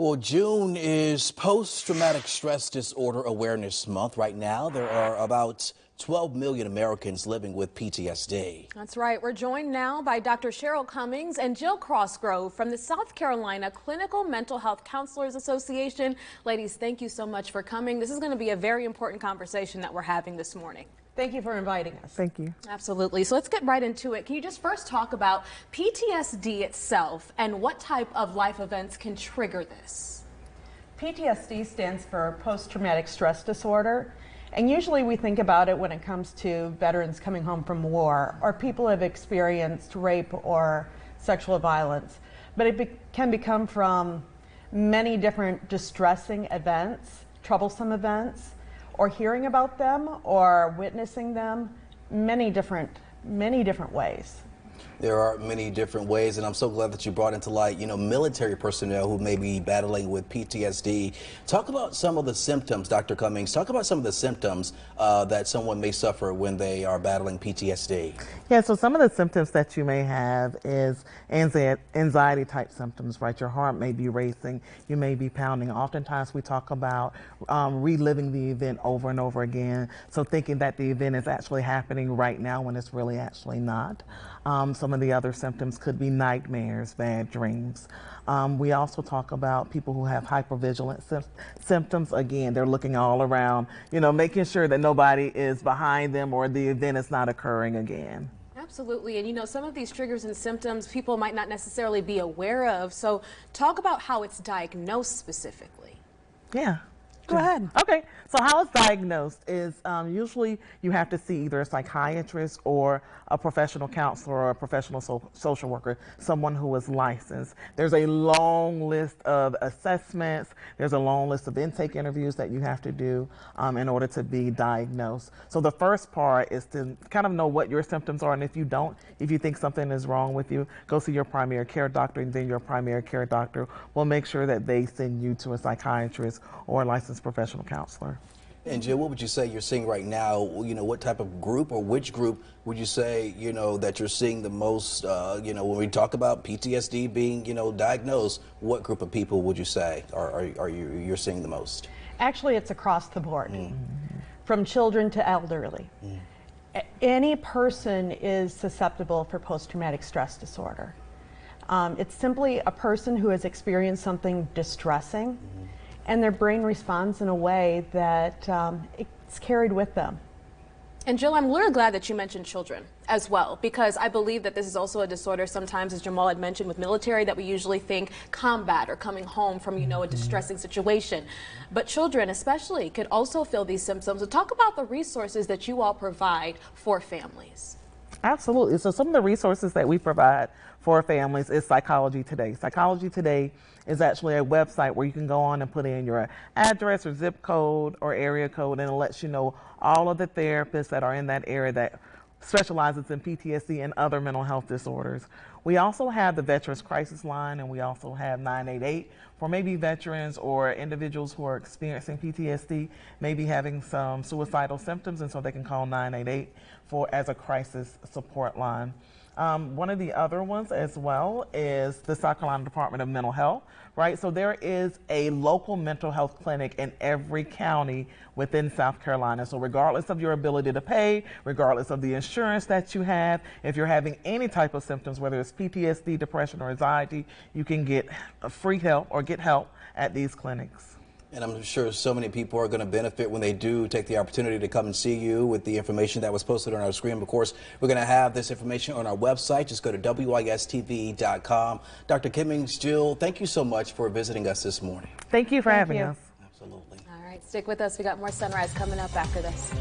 Well, June is Post-Traumatic Stress Disorder Awareness Month. Right now, there are about 12 million Americans living with PTSD. That's right. We're joined now by Dr. Cheryl Cummings and Jill Crossgrove from the South Carolina Clinical Mental Health Counselors Association. Ladies, thank you so much for coming. This is going to be a very important conversation that we're having this morning. Thank you for inviting us. Thank you. Absolutely. So let's get right into it. Can you just first talk about PTSD itself and what type of life events can trigger this? PTSD stands for post-traumatic stress disorder, and usually we think about it when it comes to veterans coming home from war or people who have experienced rape or sexual violence. But it can become from many different distressing events, troublesome events, or hearing about them or witnessing them, many different ways. There are many different ways, and I'm so glad that you brought into light, military personnel who may be battling with PTSD. Talk about some of the symptoms, Dr. Cummings. Talk about some of the symptoms that someone may suffer when they are battling PTSD. Yeah, so some of the symptoms that you may have is anxiety type symptoms, right? Your heart may be racing, you may be pounding. Oftentimes we talk about reliving the event over and over again, so thinking that the event is actually happening right now when it's really actually not. Some of the other symptoms could be nightmares, bad dreams. We also talk about people who have hypervigilance symptoms. Again, they're looking all around, making sure that nobody is behind them or the event is not occurring again. Absolutely. And some of these triggers and symptoms people might not necessarily be aware of. So talk about how it's diagnosed specifically. Yeah. Go ahead. Okay, so how it's diagnosed is usually you have to see either a psychiatrist or a professional counselor or a professional social worker, someone who is licensed. There's a long list of assessments. There's a long list of intake interviews that you have to do in order to be diagnosed. So the first part is to kind of know what your symptoms are, and if you think something is wrong with you, go see your primary care doctor, and then your primary care doctor will make sure that they send you to a psychiatrist or a licensed professional counselor. And Jill, what would you say you're seeing right now? What type of group or which group would you say, that you're seeing the most, when we talk about PTSD being, diagnosed, what group of people would you say you're seeing the most? Actually, it's across the board, from children to elderly. Any person is susceptible for post-traumatic stress disorder. It's simply a person who has experienced something distressing, and their brain responds in a way that it's carried with them. And Jill, I'm really glad that you mentioned children as well, because I believe that this is also a disorder sometimes, as Jamal had mentioned, with military, that we usually think combat or coming home from, a distressing situation. But children especially could also feel these symptoms. So talk about the resources that you all provide for families. Absolutely. So some of the resources that we provide for families is Psychology Today. Psychology Today is actually a website where you can go on and put in your address or zip code or area code, and it lets you know all of the therapists that are in that area that specializes in PTSD and other mental health disorders. We also have the Veterans Crisis Line, and we also have 988 for maybe veterans or individuals who are experiencing PTSD, maybe having some suicidal symptoms, and so they can call 988 as a crisis support line. One of the other ones as well is the South Carolina Department of Mental Health, right? So there is a local mental health clinic in every county within South Carolina. So regardless of your ability to pay, regardless of the insurance that you have, if you're having any type of symptoms, whether it's PTSD, depression, or anxiety, you can get free help or get help at these clinics. And I'm sure so many people are going to benefit when they do take the opportunity to come and see you with the information that was posted on our screen. Of course, we're going to have this information on our website. Just go to wistv.com. Dr. Cummings, Jill, thank you so much for visiting us this morning. Thank you for having us. Absolutely. All right, stick with us. We got more Sunrise coming up after this.